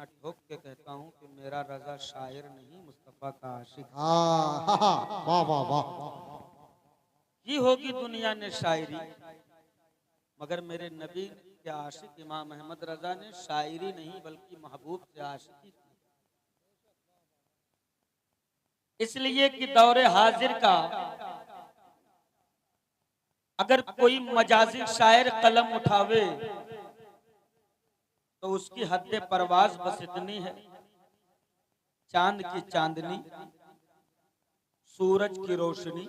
सीना ठोक के कहता हूँ कि मेरा रजा शायर नहीं, मुस्तफा का आशिक। वाह वाह वाह। की होगी दुनिया ने शायरी, मगर मेरे नबी के आशिक इमाम अहमद रजा ने शायरी नहीं बल्कि महबूब से आशिकी की। इसलिए कि दौरे हाजिर का अगर कोई मजाजी शायर कलम उठावे तो उसकी हद परवाज बस इतनी है, चांद की चांदनी, सूरज की रोशनी,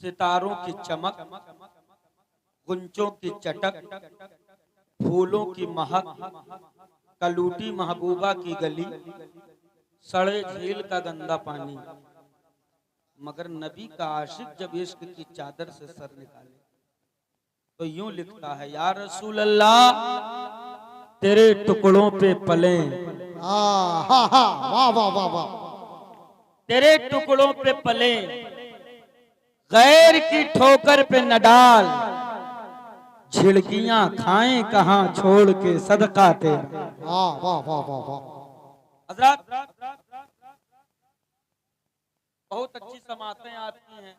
सितारों की चमक, गुंचों की चटक, फूलों की महक, कलूटी महबूबा की गली, सड़े झील का गंदा पानी। मगर नबी का आशिक जब इश्क की चादर से सर निकाले तो यूं लिखता है, या रसूल अल्लाह तेरे टुकड़ों पे पले, वाह वाह वाह वाह। तेरे टुकड़ों पे पले, गैर की ठोकर पे न डाल, झिड़कियां खाएं कहां छोड़ के सदका तेरा। वाह वाह वाह वाह वाह। हजरत बहुत अच्छी समातें आती हैं,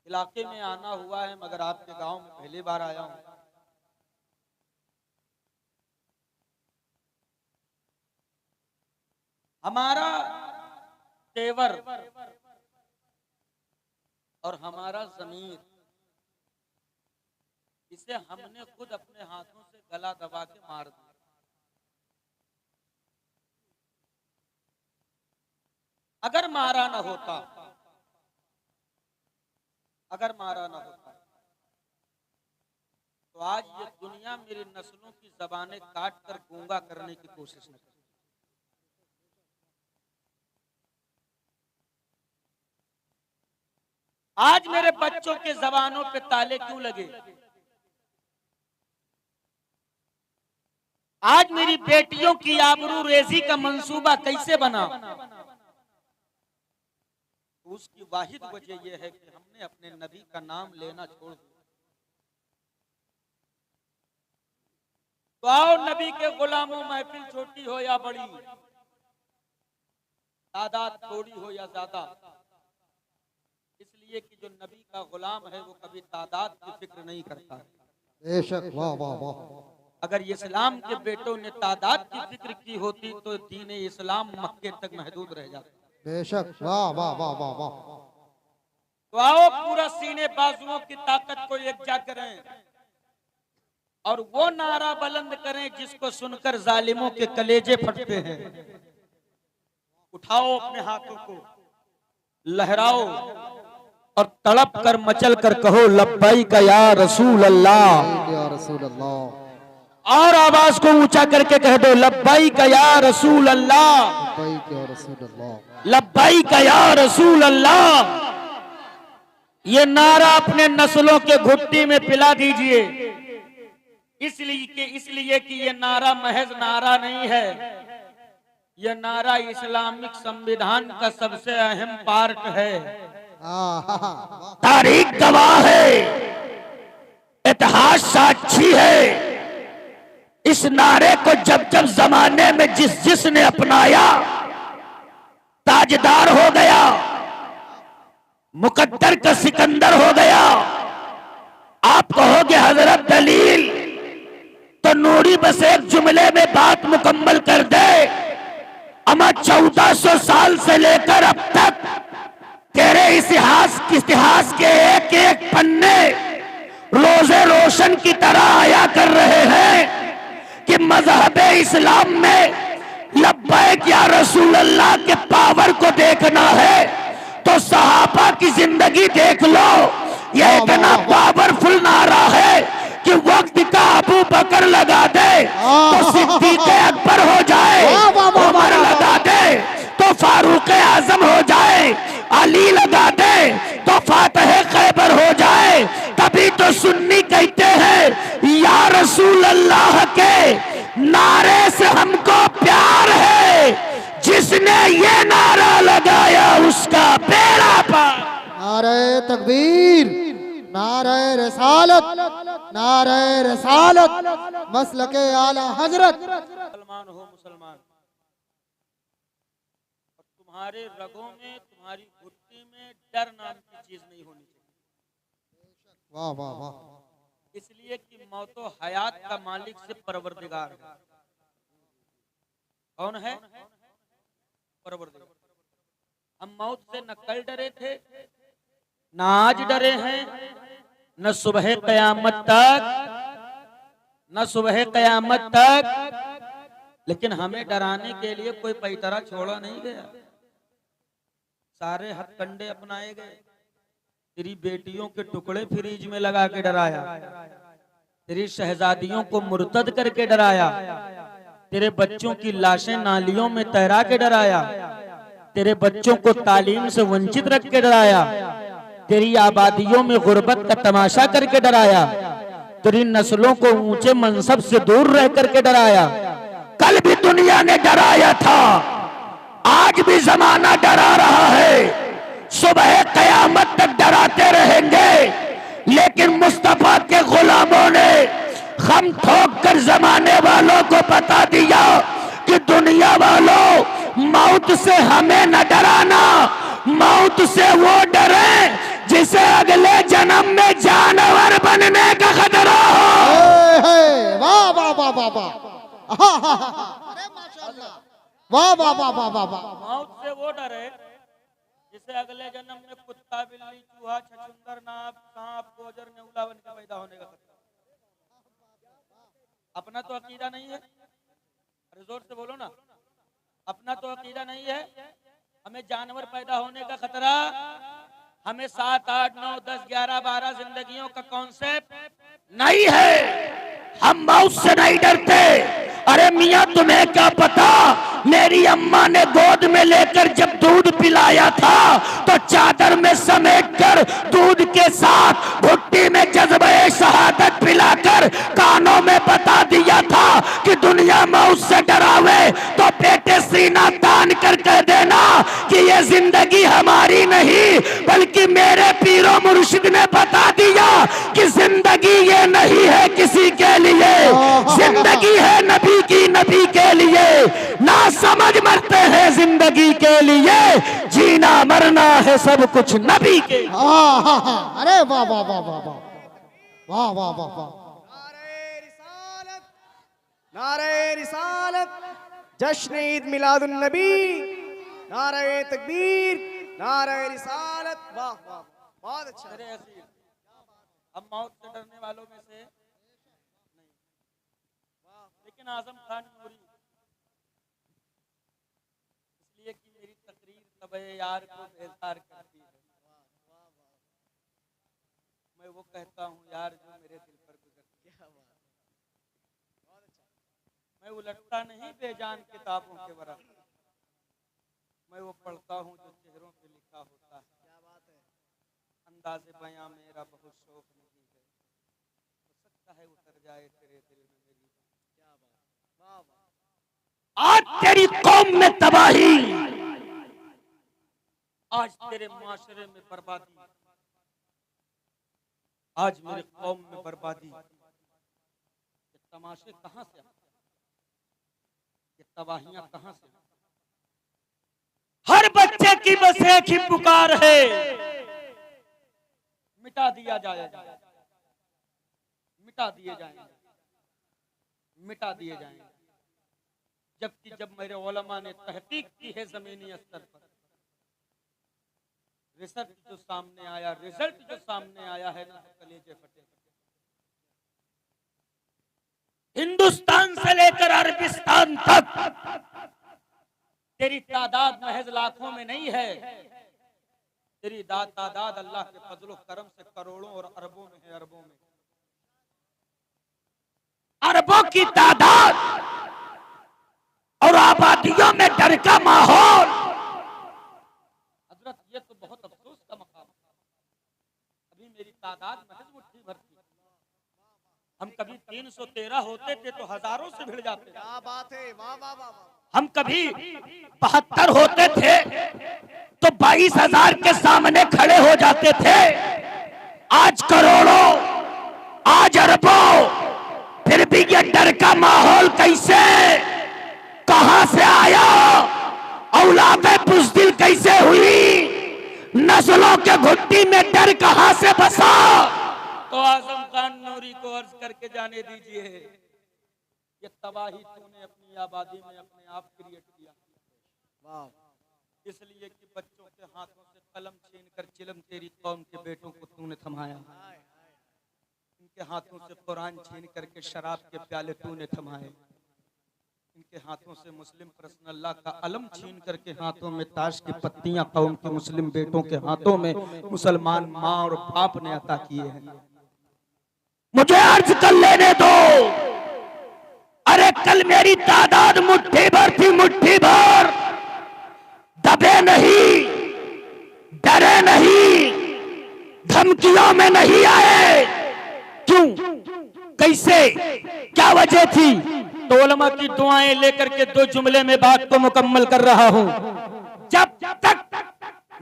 इलाके में आना हुआ है मगर आपके गांव में पहली बार आया हूं। हमारा तेवर और हमारा ज़मीर, इसे हमने खुद अपने हाथों से गला दबा के मार दिया। अगर मारा न होता, अगर मारा न होता तो आज ये दुनिया मेरी नस्लों की जबानें काट कर गूंगा करने की कोशिश न करती। आज मेरे बच्चों के जबानों पे ताले क्यों लगे? आज मेरी बेटियों की आबरू रेजी का मंसूबा कैसे बना? उसकी वाहिद वजह यह है कि हमने अपने नबी का नाम लेना छोड़ दिया। तो आओ नबी के गुलामों, महफिल छोटी हो या बड़ी, तादाद थोड़ी हो या ज्यादा, इसलिए कि जो नबी का गुलाम है वो कभी तादाद की फिक्र नहीं करता है। बेशक, वाह वाह वाह। अगर इस्लाम के बेटों ने तादाद की फिक्र की होती तो दीन इस्लाम मक्के तक महदूद रह जाता। बेशक, वाह वाह वाह वाह वाह। तो आओ पूरा सीने बाजुओं की ताकत को एकजा करें और वो नारा बुलंद करें जिसको सुनकर जालिमों के कलेजे फटते हैं। उठाओ अपने हाथों को, लहराओ और तड़प कर मचल कर कहो लब्बैक या रसूल अल्लाह, या रसूल अल्लाह। और आवाज को ऊंचा करके कह दो लब्बैक या रसूल अल्लाह, लब्बैक या रसूल अल्लाह, लब्बैक या रसूल अल्लाह। ये नारा अपने नस्लों के घुट्टी में पिला दीजिए, इसलिए कि ये नारा महज नारा नहीं है, ये नारा इस्लामिक संविधान का सबसे अहम पार्ट है। तारीख गवाह है, इतिहास साक्षी है। इस नारे को जब जब जमाने में जिसने अपनाया ताजदार हो गया, मुकद्दर का सिकंदर हो गया। आप कहोगे हजरत दलील, तो नूरी बस एक जुमले में बात मुकम्मल कर दे। अमा 1400 साल से लेकर अब तक तेरे इतिहास के एक एक पन्ने रोजे रोशन की तरह आया कर रहे हैं कि मजहब इस्लाम में लब्बैक या रसूल अल्लाह के पावर को देखना है तो सहाबा की जिंदगी देख लो। यह इतना पावरफुल नारा है कि वक्त का अबू बकर लगा दे तो सिद्दीक अकबर हो जाए, उमर लगा दे तो फारूक आजम हो जाए, अली लगा दे तो फातह खैबर हो जाए। तभी तो सुन्नी कहते हैं या रसूल अल्लाह के नारे से हमको प्यार है, जिसने ये नारा लगाया उसका बेड़ा पार। नारे तकबीर, नारे रसालत, नारे रसालत, मसलके आला हजरत। मुसलमान हो मुसलमान, और तुम्हारे रगों में, तुम्हारी घुट्टी में डर नाम की चीज नहीं होनी चाहिए। वाह वाह वाह। इसलिए कि मौत व हयात का मालिक से परवरदिगार है। कौन है? परवरदिगार। हम मौत से न कल डरे थे, न आज डरे हैं, न सुबह कयामत तक, न सुबह कयामत तक। लेकिन हमें डराने के लिए कोई पैतरा छोड़ा नहीं गया, सारे हथकंडे अपनाए गए। तेरी बेटियों के टुकड़े फ्रीज में लगा के डराया, तेरी शहजादियों को मुर्तद करके डराया, तेरे बच्चों की लाशें नालियों में तैरा के डराया, तेरे बच्चों को तालीम से वंचित रख के डराया, तेरी आबादियों में गुर्बत का तमाशा करके डराया, तेरी नस्लों को ऊंचे मनसब से दूर रह करके डराया। कल भी दुनिया ने डराया था, आज भी जमाना डरा रहा है, सुबह कयामत तक डराते रहेंगे। लेकिन मुस्तफा के गुलामों ने खम ठोक कर जमाने वालों को बता दिया कि दुनिया वालों, मौत से हमें न डराना, मौत से वो डरे जिसे अगले जन्म में जानवर बनने का खतरा हो। वाह वाह वाह वाह वाह। अरे माशाअल्लाह, वाह वाह वाह वाह वाह वाह। मौत से वो डरे जिसे अगले जन्म में कुत्ता, बिल्ली, चूहा, छछूंदर, नाग, सांप, गोजर, नेउला बन के पैदा होने का खतरा। अपना तो अकीदा नहीं है, अरे जोर से बोलो ना, अपना तो अकीदा नहीं है। हमें जानवर पैदा होने का खतरा, हमें 7, 8, 9, 10, 11, 12 जिंदगियों का कॉन्सेप्ट नहीं है। हम मौत से नहीं डरते। अरे मियाँ, तुम्हें क्या पता, मेरी अम्मा ने गोद में लेकर जब दूध पिलाया था तो चादर में समेटकर दूध के साथ भुट्टी में जज्बे शहादत पिलाकर कानों में बता दिया था कि दुनिया मौत से डरावे तो बेटे सीना तान कर कह देना कि ये जिंदगी हमारी नहीं, बल्कि मेरे पीरो मुर्शिद ने बता दिया कि जिंदगी ये नहीं है किसी के लिए, जिंदगी है नबी की, नबी के लिए। ना समझ मरते हैं जिंदगी के लिए, जीना मरना है सब कुछ नबी के। अरे वाह वाह वाह वाह वाह वाह वाह वाह वाह। नारे रिसालत, जश्न ईद मिलादुन नबी, नारे तकबीर, नारे रिसालत। वाह वाह, बहुत अच्छा। मेरे अजीज, हम मौत से डरने वालों में से नहीं, लेकिन आजम खान नूरी, इसलिए कि मेरी तकरीर तबे यार को बेजार करती है। मैं वो कहता हूँ यार जो मेरे दिल पर गुजरती है। मैं उलटता नहीं बेजान किताबों के वरक़, मैं वो पढ़ता हूँ जो चेहरों पे लिखा होता है। क्या बात है। अंदाज़े बयां मेरा बहुत शौक नहीं है, हो सकता है उतर जाए तेरे दिल में मेरी। क्या बात। वाह वाह। आज तेरी कौम में तबाही, आज तेरे माशरे में बर्बादी, आज मेरे कौम में बर्बादी। ये तमाशे कहां से आते, ये तबाहियां कहां से? हर बच्चे की बस एक ही पुकार है, मिटा दिया जाएगा, मिटा दिए जाएंगे, मिटा दिए जाएंगे। जबकि जब मेरे उलमा ने तहकीक की है जमीनी स्तर पर, रिसर्च जो सामने आया, रिजल्ट जो सामने आया है ना, कलेजे फटे। हिंदुस्तान से लेकर अरबिस्तान तक तेरी तादाद महज लाखों में नहीं है, तेरी तादाद अल्लाह के फजलो करम से करोड़ों और अरबों में है, अरबों में। अरबों की तादाद और आबादियों में डर का माहौल। हजरत, ये तो बहुत अफसोस का मकाम है। अभी मेरी तादाद महज मुट्ठी भर थी, हम कभी 313 होते थे तो हजारों से भिड़ जाते। क्या बात है। वाह वाह वाह। हम कभी 72 होते थे तो 22,000 के सामने खड़े हो जाते थे। आज करोड़ों, आज अरबों, फिर भी ये डर का माहौल कैसे, कहां से आया, औलादे बुज़दिल कैसे हुई, नस्लों के घुट्टी में डर कहां से बसा। तो आजम खान नूरी को अर्ज करके जाने दीजिए, ये तबाही तूने अपनी आबादी में अपने आप क्रिएट किया, इसलिए कि बच्चों के हाथों से कलम छीन कर चिलम तेरी कौम के बेटों को तूने थमाया, इनके हाथों से कुरान छीन करके शराब के प्याले तूने थमाए, इनके हाथों से मुस्लिम पर्सनल अल्लाह का अलम छीन करके हाथों में ताश की पत्तियां कौम के मुस्लिम बेटों के हाथों में मुसलमान माँ और बाप ने अता किए हैं। मुझे अर्ज कर लेने दो। अरे कल मेरी तादाद मुट्ठी भर थी, मुट्ठी भर। दबे नहीं, डरे नहीं, धमकियों में नहीं आए। क्यों, कैसे, क्या वजह थी? तो उलमा की दुआएं लेकर के दो जुमले में बात को मुकम्मल कर रहा हूं। जब तक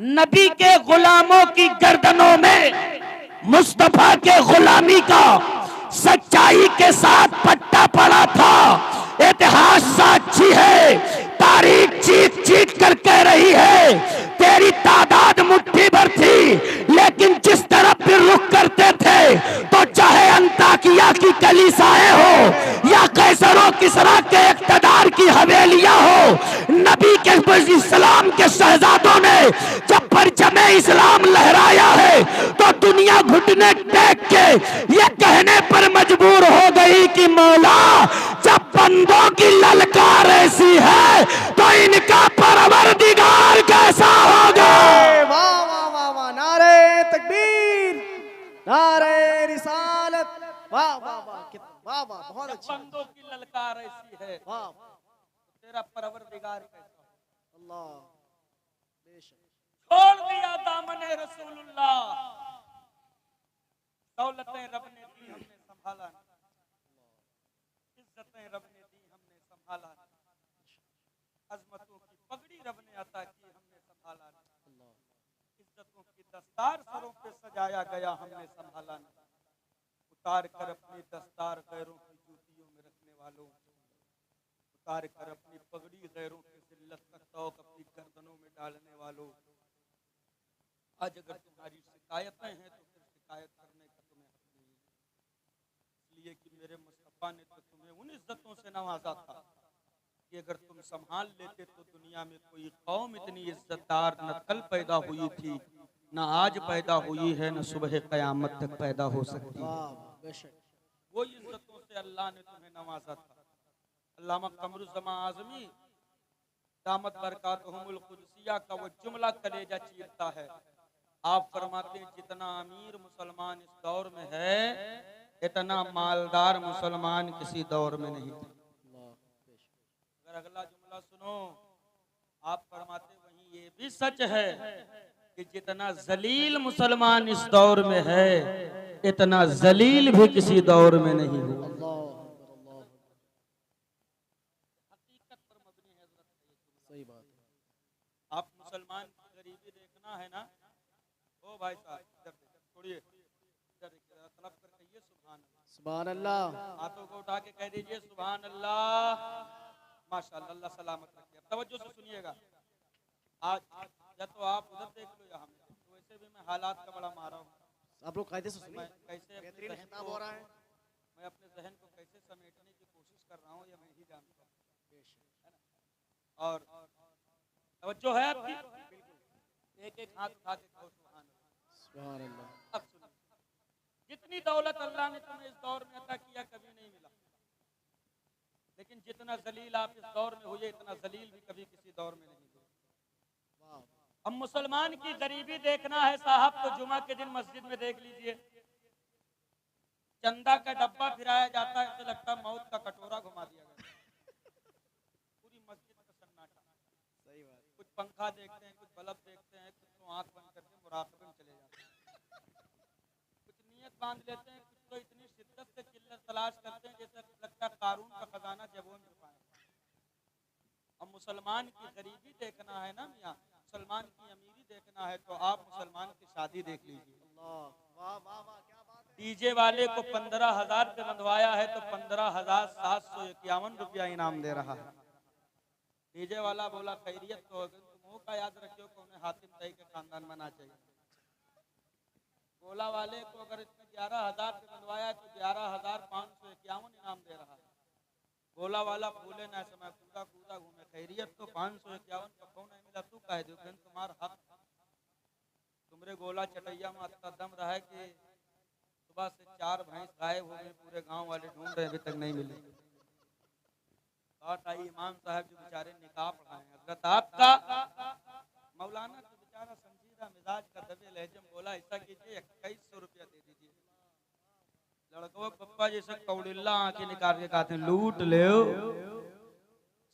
नबी के गुलामों की गर्दनों में मुस्तफा के गुलामी का सच्चाई के साथ पट्टा पड़ा था, इतिहास साक्षी है, तारीख चीख चीख कर कह रही है, तेरी तादाद मुट्ठी भर थी, लेकिन जिस तरफ भी रुख करते थे तो चाहे अंताकिया की कलीसाएं हो या कैसरो किसरा के इक्तदार की हवेलियां हो, नबी के इस्लाम के शहजादों ने जब परचम इस्लाम लहराया है तो दुनिया घुटने टेक के ये कहने पर मजबूर हो गई कि मौला, जब बंदों की ललकार ऐसी है तो इनका परवरदिगार कैसा होगा। वाह वाह वाह वाह, नारे तकबीर, नारे रिसालत, वाह वाह वाह, वाह वाह, बहुत अच्छा। बंदों की ललकार ऐसी है, वाह, तेरा परवरदिगार कैसा हो? अल्लाह बेशक। छोड़ दिया दामने रसूलुल्लाह, दौलतें रब ने दी हमने संभाला नहीं, इज्जतें रब ने दी हमने संभाला नहीं, अजमतों की पगड़ी रब ने अता की हमने संभाला नहीं, इज्जतों की दस्तार सरों पे सजाया गया हमने संभाला नहीं, उतार कर अपनी दस्तार गैरों की जूतियों में रखने वालों, उतार कर अपनी पगड़ी गैरों की जिल्लत का तौक अपनी गर्दनों में डालने वालों, आज अगर तुम्हारी शिकायतें हैं तो फिर शिकायत करने का तुम्हें हक नहीं, इसलिए कि मेरे मुस्तफा ने तो तुम्हें उन इज्जतों से नवाजा था कि अगर तुम संभाल लेते तो दुनिया में कोई कौम इतनी इज्जतदार न कल पैदा हुई थी, न आज पैदा हुई है, न सुबह कयामत तक पैदा हो सकती है। वो इज्जतों से अल्लाह ने तुम्हें नवाजा था। अल्लामा कमरुज़्ज़मा आज़मी दामत बरकातहुमुल कुदसिया का वो जुमला कलेजा चीरता है। आप फरमाते हैं जितना अमीर मुसलमान इस दौर में है, इतना मालदार मुसलमान किसी दौर में नहीं था। अगर अगला जुमला सुनो, आप फरमाते वहीं ये भी सच है कि जितना जलील मुसलमान इस दौर में है, इतना जलील भी किसी दौर में नहीं हुआ। हकीकत पर मबनी है, सही बात है। आप मुसलमान की गरीबी देखना है ना, ओ भाई साहब इधर छोड़िए, इधर तलब कर कहिए सुभान अल्लाह, हाथों को उठा के कह दीजिए सुभान अल्लाह, माशाअल्लाह, अल्लाह सलामत रखे। अब तवज्जो से सुनिएगा, आज या तो आप उधर देख लो या हम, तो वैसे भी मैं हालात का बड़ा मारा हूँ। आप लोग कायदे से सुनिए, कैसे बेहतरीन खिताब हो रहा है। मैं अपने जहन को कैसे समेटने की कोशिश कर रहा हूँ ये मैं ही जानता हूँ, है ना? और तवज्जो है आपकी, एक एक हाथ उठा के कहो सुभान अल्लाह। अब सुनिए, जितनी दौलत अल्लाह ने तुम्हें इस दौर में अता किया कभी नहीं मिला, लेकिन जितना जलील आप इस दौर में हुए, इतना जलील भी कभी किसी दौर में नहीं हुए। अब मुसलमान की गरीबी देखना है साहब, तो जुमा के दिन मस्जिद में देख लीजिए, चंदा का डब्बा फिराया जाता है, ऐसे लगता है मौत का कटोरा घुमा दिया गया, पूरी मस्जिद का सन्नाटा। सही बात। कुछ पंखा देखते हैं, कुछ बल्ब देखते हैं, कुछ तो आंख बंद करके मुराकबे में चले जाते हैं, कुछ नियत बांध लेते हैं, कुछ तो इतनी शिद्दत से किल्लत तलाश करते हैं जैसे लगता है कारून का खजाना जेबों में छुपा है। अब मुसलमान की गरीबी देखना है ना मियाँ, मुसलमान की अमीरी देखना है तो आप मुसलमान की शादी देख लीजिए। वाह वाह वाह, क्या बात है। डीजे वाले को 15,000 पे बंधवाया है तो 15,751 रुपया इनाम दे रहा है। डीजे वाला बोला खैरियत तो मुंह का याद रखियो को उन्हें हातिम तई के खानदान में ना चाहिए। गोला वाले को अगर इसने 11,000 पे बंधवाया तो 11,551 इनाम दे रहा है। गोला वाला फूले ना समय कूदा कूदा घूमे खैरियत तो 551 का कौन नहीं मिला तू कह दो तुम्हारा हक तुमरे गोला चटैया में इतना दम रहा है कि सुबह से 4 भैंस गायब हो गए, पूरे गांव वाले ढूंढ रहे अभी तक नहीं मिले। बात आई इमाम साहब जो बेचारे निकाह पढ़ाए हजरत आपका मौलाना तो बेचारा संजीदा मिजाज का दबे लहजे में बोला ऐसा कीजिए 2100 रुपया दे दीजिए। लड़कों पप्पा जैसे कौड़िल्ला आंखें निकाल के कहते हैं लूट ले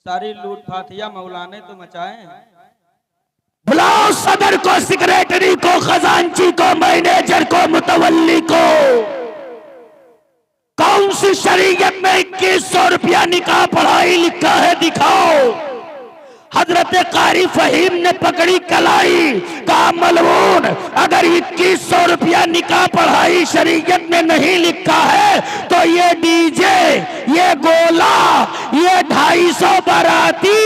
सारी लूट फातिया मौलाने तो मचाए हैं। बुलाओ सदर को, सेक्रेटरी को, खजांची को, मैनेजर को, मुतवल्ली को। कौन सी शरीयत में 2100 रुपया निकाह पढ़ाई लिखा है दिखाओ। हजरत कारी फहीम ने पकड़ी कलाई का मलून, अगर 2100 रुपया निकाह पढ़ाई शरीयत में नहीं लिखा है तो ये डीजे, ये गोला, ये 250 बाराती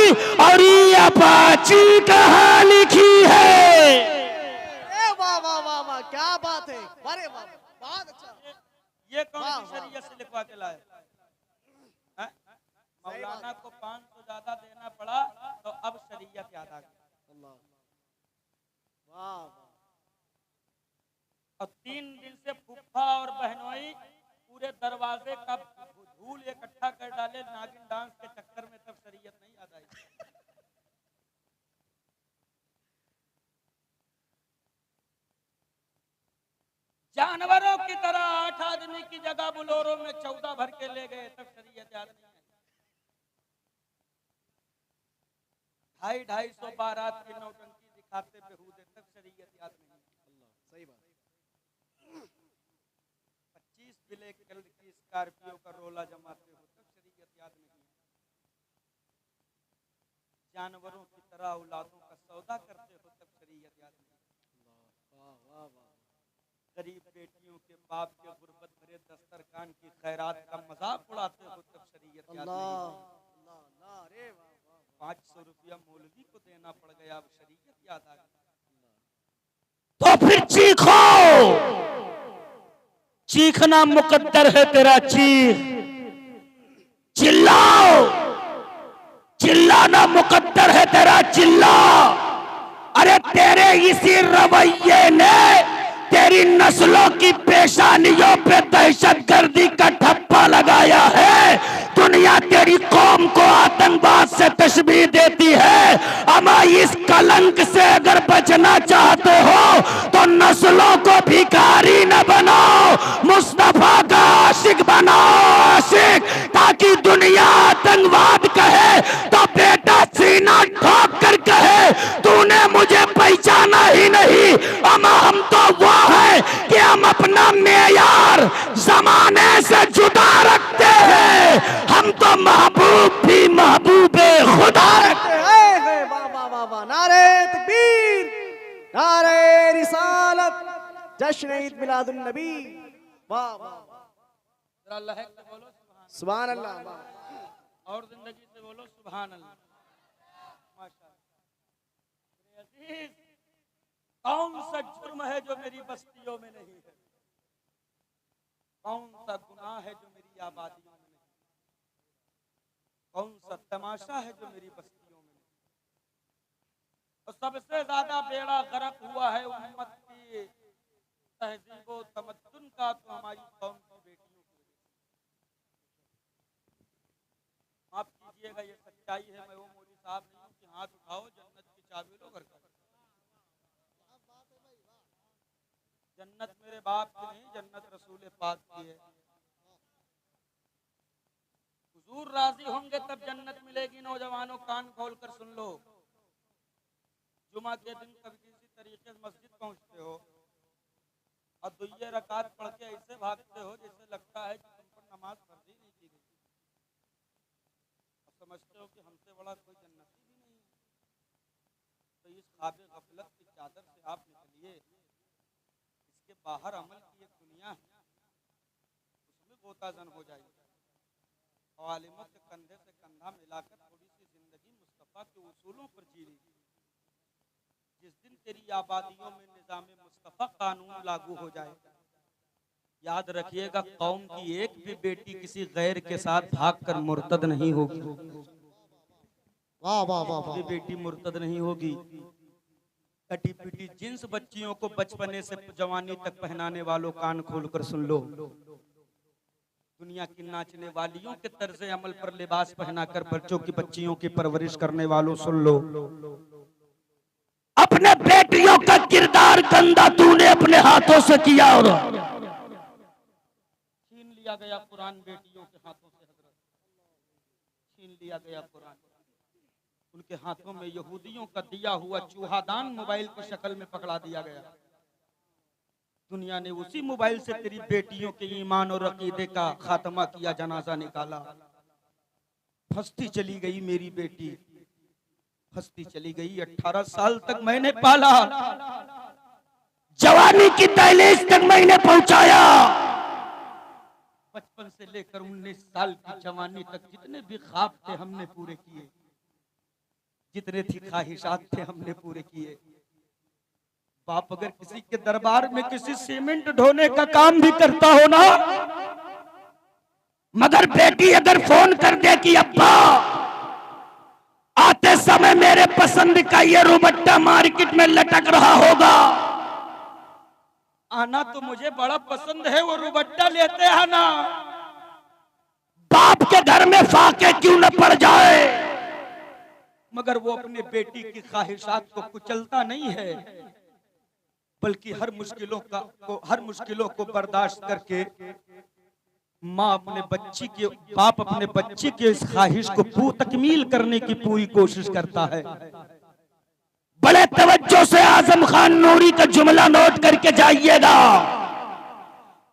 और ये अपाची कहाँ लिखी है। वाह वाह वाह वाह क्या बात है, अरे वाह बहुत अच्छा। ये कौन सी शरीयत से लिखवा के लाए? मौलाना को 500 ज्यादा देना पड़ा तो अब शरीयत याद आ गई। वाह और 3 दिन से फूफा और बहनोई पूरे दरवाजे का धूल इकट्ठा कर डाले नागिन डांस के चक्कर में, तब शरीयत नहीं याद आई। जानवरों की तरह 8 आदमी की जगह बुलोरों में 14 भर के ले गए, तब शरीयत याद नहीं आई। 250 बारात की नौटंकी दिखाते बेहूदे, तब शरीयत याद नहीं। सही बात। 25 ब्लैक कलर की स्कॉर्पियो का रोला जमाते हो, तब शरीयत याद नहीं। जानवरों की तरह औलादों का सौदा करते हो, तब शरीयत याद नहीं। गरीब बेटियों के बाप के गुर्बत भरे दस्तरखान की खैरात का मजाक उड़ाते हो, तब शरीयत याद नहीं। 500 रुपया मौलवी को देना पड़ गया, अब शरीयत याद आ गई। तो फिर चीखो, चीखना मुकद्दर है तेरा चीख। चिल्लाओ, चिल्लाना मुकद्दर है तेरा चिल्ला। अरे तेरे इसी रवैये ने तेरी नस्लों की पेशानियों पे दहशतगर्दी का ठप्पा लगाया है। दुनिया तेरी कौम को आतंकवाद से तशबीह देती है। अमा इस कलंक से अगर बचना चाहते हो तो नस्लों को भिखारी न बनाओ, मुस्तफा का आशिक बनाओ आशिक, ताकि दुनिया आतंकवाद कहे तो बेटा सीना ठोक कर कहे तूने मुझे पहचाना ही नहीं। अमा हम तो वो है कि हम अपना मेयार जमाने से जुदा रखते हैं। हम तो महबूब भी महबूबे खुदा रखते हैं। वाह वाह वाह वाह, नारे तकबीर, नारे रिसालत, जश्न ईद मिलादुन नबी। वाह वाह जरा लहक से बोलो सुभान अल्लाह, वाह और जिंदगी से बोलो सुभान अल्लाह। माशाअल्लाह। अजीज, कौन सा जुर्म है जो मेरी बस्तियों में नहीं है? कौन सा गुनाह है जो मेरी आबादियों में नहीं? कौन सा तमाशा है जो मेरी बस्तियों में नहीं? और सबसे ज्यादा बेड़ा गर्क हुआ है उम्मत की तहजीब व तमद्दुन का, तो हमारी कौम की बेटियों की। माफ कीजिएगा, ये सच्चाई है। मैं वो मौलवी साहब नहीं हूँ कि हाथ उठाओ जन्नत की चाबी लो घर का। जन्नत मेरे बाप की नहीं, जन्नत रसूल पाक की है। हुजूर राजी होंगे तब जन्नत मिलेगी। नौजवानों कान खोल कर सुन लो। जुमा के दिन कभी किसी तरीके से मस्जिद पहुंचते हो और 2 रकात पढ़ के ऐसे भागते हो जैसे लगता है कि तुम पर नमाज फर्ज ही नहीं की गई। समझते हो कि हमसे बड़ा कोई जन्नती भी नहीं है। तो इस ख्वाब गफलत की चादर से आप निकलिए। इसके बाहर अमल की एक दुनिया है। पोता जन हो जाए। आलिमों के कंधे से कंधा मिलाकर थोड़ी सी जिंदगी मुस्तफा के उसूलों पर जी ली। जिस दिन तेरी आबादियों में निजाम मुस्तफा कानून लागू हो जाए, याद रखिएगा कौम की एक भी बेटी किसी गैर के साथ भागकर मुर्तद नहीं होगी। वाह वाह वाह कोई वाह। बेटी मुर्तद नहीं होगी। कटी पिटी जिन्स बच्चियों को बचपने से जवानी तक पहनाने वालों कान खोलकर सुन लो। दुनिया की नाचने वालियों के तर्ज अमल पर लिबास पहनाकर बच्चों की बच्चियों की परवरिश करने वालों सुन लो। अपने बेटियों का किरदार गंदा तूने अपने हाथों से किया और छीन लिया गया कुरान बेटियों के हाथों से। हजरत छीन लिया गया कुरान। उनके हाथों में यहूदियों का दिया हुआ चूहादान मोबाइल की शक्ल में पकड़ा दिया गया। दुनिया ने उसी मोबाइल से तेरी बेटियों के ईमान और अकीदे का खात्मा किया, जनाजा निकाला। फंसती चली गई मेरी बेटी, फंसती चली गई। 18 साल तक मैंने पाला, जवानी की दहलीज तक मैंने पहुंचाया। बचपन से लेकर 19 साल की जवानी तक जितने भी ख्वाब थे हमने पूरे किए, जितने थी ख्वाहिशात थे हमने पूरे किए। बाप अगर किसी के दरबार में किसी सीमेंट ढोने का काम भी करता हो ना, मगर बेटी अगर फोन कर दे कि अब्बा आते समय मेरे पसंद का ये रुबट्टा मार्केट में लटक रहा होगा, आना तो मुझे बड़ा पसंद है, वो रुबट्टा लेते आना। बाप के घर में फाके क्यों न पड़ जाए, मगर वो अपने बेटी की ख्वाहिशात को कुचलता नहीं है, बल्कि हर मुश्किलों को बर्दाश्त करके माँ अपने बच्ची के बाप अपने बच्ची के इस ख्वाहिश को तकमील करने की पूरी कोशिश करता है। बड़े तवज्जो से आजम खान नूरी का जुमला नोट करके जाइएगा।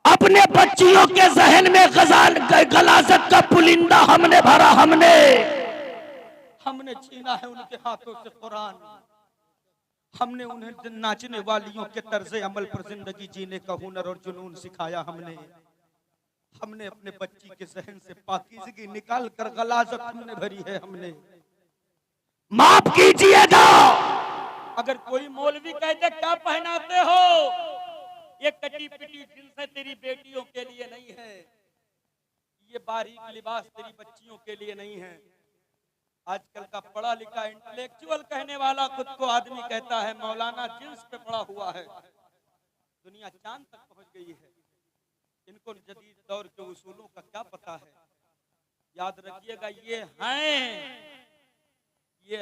अपने बच्चियों के जहन में गलाजत का पुलिंदा हमने भरा, हमने छीना है उनके हाथों से कुरान। हमने उन्हें नाचने वालियों के तर्ज अमल पर जिंदगी जीने का हुनर और जुनून सिखाया। हमने अपने बच्ची के जहन से पाकीज़गी निकाल कर गलाजत हमने भरी है। हमने माफ कीजिएगा, अगर कोई मौलवी कहते क्या पहनाते हो, ये कटी पिटी जिनसे तेरी बेटियों के लिए नहीं है, ये बारीक लिबास तेरी बच्चियों के लिए नहीं है। आजकल का पढ़ा लिखा इंटेलेक्चुअल कहने वाला खुद को आदमी कहता है मौलाना जिन्स पे पड़ा हुआ है। दुनिया चांद तक पहुंच गई है, इनको जदीद दौर के उसूलों का क्या पता है। याद रखिएगा, ये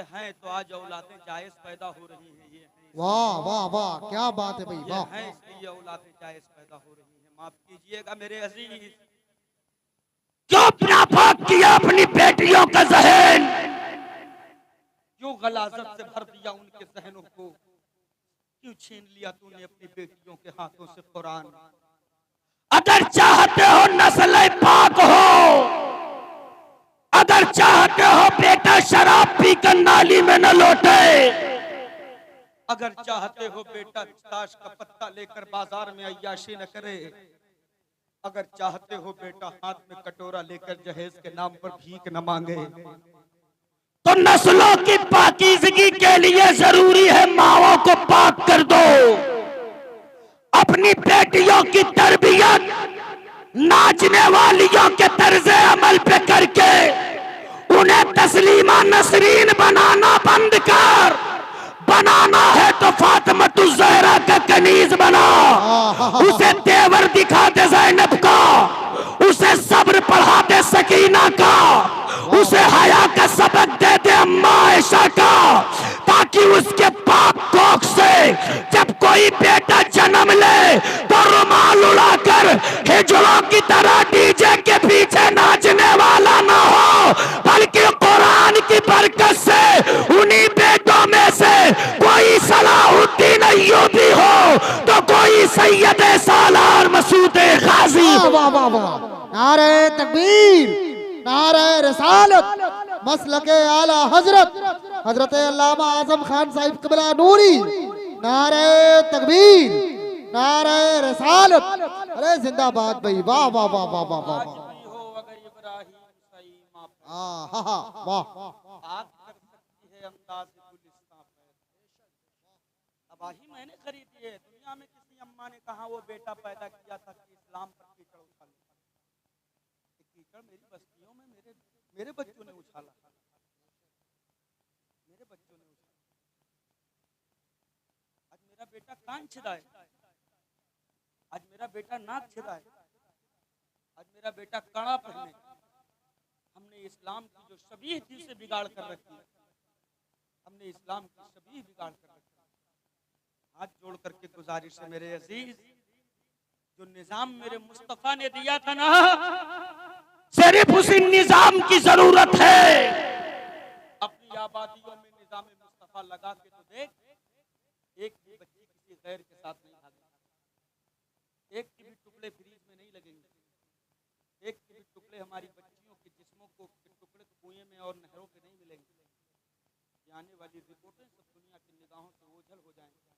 हैं तो आज औलादें जायज पैदा हो रही हैं। ये हैं, वाह वाह वाह, क्या बात है भाई, ये वाह। हैं इसलिए ये औलादें जायज पैदा हो रही हैं। माफ कीजिएगा मेरे अजीज, क्यों नापाक किया अपनी बेटियों का जहन, क्यों गलाजत से भर दिया उनके जहनों को, क्यों छीन लिया तूने अपनी बेटियों के हाथों से कुरान। अगर चाहते हो नस्ल पाक हो, अगर चाहते हो बेटा शराब पीकर नाली में न लौटे, अगर चाहते हो बेटा ताश का पत्ता लेकर बाजार में अय्याशी न करे, अगर चाहते हो बेटा हाथ में कटोरा लेकर जहेज के नाम पर भीख न मांगे, तो नस्लों की पाकीज़गी के लिए जरूरी है माओं को पाक कर दो। अपनी बेटियों की तरबियत नाचने वालियों के तर्ज अमल पे करके उन्हें तस्लीमा नसरीन बनाना बंद कर। बनाना है तो फातिमतुज़ ज़हरा का कनीज बना, उसे तेवर दिखा दे ज़ैनब का, उसे सब्र पढ़ा दे सकीना का, उसे हया का सबक दे दे अम्मा आयशा का, ताकि उसके पाक कोख से जब कोई बेटा जन्म ले तो रुमाल उड़ाकर हिजड़ों की तरह डीजे के पीछे नाचने वाला ना हो, बल्कि कुरान की बरकत से उन्हीं बेटों में से कोई सलाहुद्दीन अय्यूबी हो तो कोई सैयद सालार मसूद गाजी। वाह वाह वाह, नारे तकबीर, नारे रिसालत, मसलके आला हजरत हजरत अल्लामा आजम खान साहिब क़िबला नूरी, नारे तकबीर, नारे रिसालत। अरे जिंदाबाद भाई, वाह वाह वाह वाह वाह वाह आज भी हो अगर इब्राहिम सही माफ वाह। आग कर सकती है अंदाज गुलिस्तां पे। तबाही मैंने खरीदी है। दुनिया में किसी अम्मा ने कहा वो बेटा पैदा किया था कि इस्लाम पर कीचड़ उछाल। कीचड़ मेरी बस्तियों में मेरे बच्चों ने उछाला, मेरे बच्चों ने उछाला। आज मेरा बेटा कान छिदाए, आज मेरा बेटा नाक छिदाए, आज मेरा बेटा कड़ा पहने। हमने इस्लाम की जो शबीह थी उसे बिगाड़ कर रखी, हमने इस्लाम की शबीह बिगाड़ कर रखी। हाथ जोड़ करके गुजारिश है मेरे अजीज, जो निजाम मेरे मुस्तफा ने दिया था ना, सिर्फ उसी निजाम की जरूरत है। अपनी आबादियों में निजाम मुस्तफा लगा के तो देख, एक भी बच्ची किसी गैर के साथ नहीं भागेगी, एक के भी टुकड़े फ्रीज में नहीं लगेंगे, एक के भी टुकड़े हमारी बच्चियों के जिस्मों को टुकड़े कुएं में और नहरों पे नहीं मिलेंगे। आने वाली रिपोर्टें सब दुनिया की निगाहों से ओझल हो जाएंगी।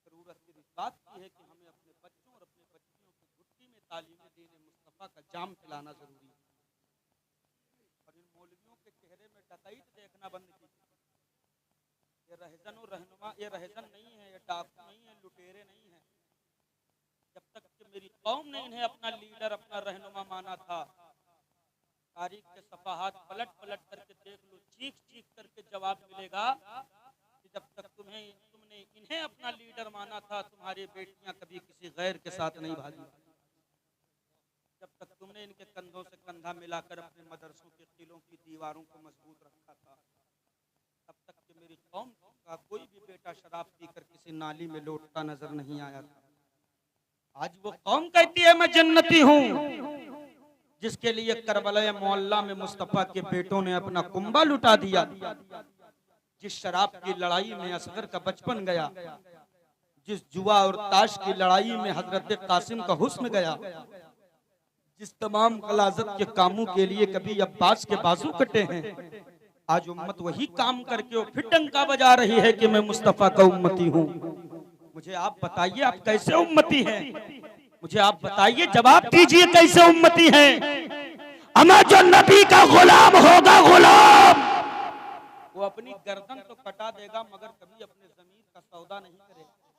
जरूरत इस बात की है कि हमें अपने बच्चों और अपने बच्चियों को घुट्टी में तालीम देने मुस्तफा का जाम पिलाना जरूरी है। और इन मौलवियों के चेहरे में डकैत देखना बंद कीजिए। ये रहजन और रहनुमा, ये रहजन नहीं है, ये डाकू नहीं है, लुटेरे नहीं है। जब तक कि मेरी कौम ने इन्हें अपना लीडर, अपना रहनुमा माना था, तारीख के सफाहात पलट पलट करके देख लो, चीख चीख करके जवाब मिलेगा कि जब तक तुमने इन्हें अपना लीडर माना था, तुम्हारी बेटियां कभी किसी गैर के साथ नहीं भागी। जब तक तुमने इनके कंधों से कंधा मिलाकर अपने मदरसों के किलों की दीवारों को मजबूत रखा था, तब तक कि मेरी कौम का कोई भी बेटा शराब पीकर किसी नाली में लौटता नजर नहीं आया था। आज वो कौम कहती है मैं जन्नती हूँ, जिसके लिए करबला मोहल्ला में मुस्तफा के बेटों ने अपना कुंबा लुटा दिया। जिस शराब की लड़ाई में असगर का बचपन गया, जिस जुआ और ताश की लड़ाई में हजरत कासिम का हुस्न गया, जिस तमाम गलाजत के कामों के लिए कभी अब्बास के बाजू कटे हैं, आज उम्मत वही काम करके वो फिर डंका बजा रही है कि मैं मुस्तफा का उम्मती हूँ। मुझे आप बताइए, आप कैसे उम्मती हैं? मुझे आप बताइए, जवाब दीजिए, कैसे उम्मती हैं? अमा जो नबी का गुलाम होगा, गुलाम वो अपनी गर्दन तो कटा देगा मगर कभी अपने ज़मीर का सौदा नहीं करेगा।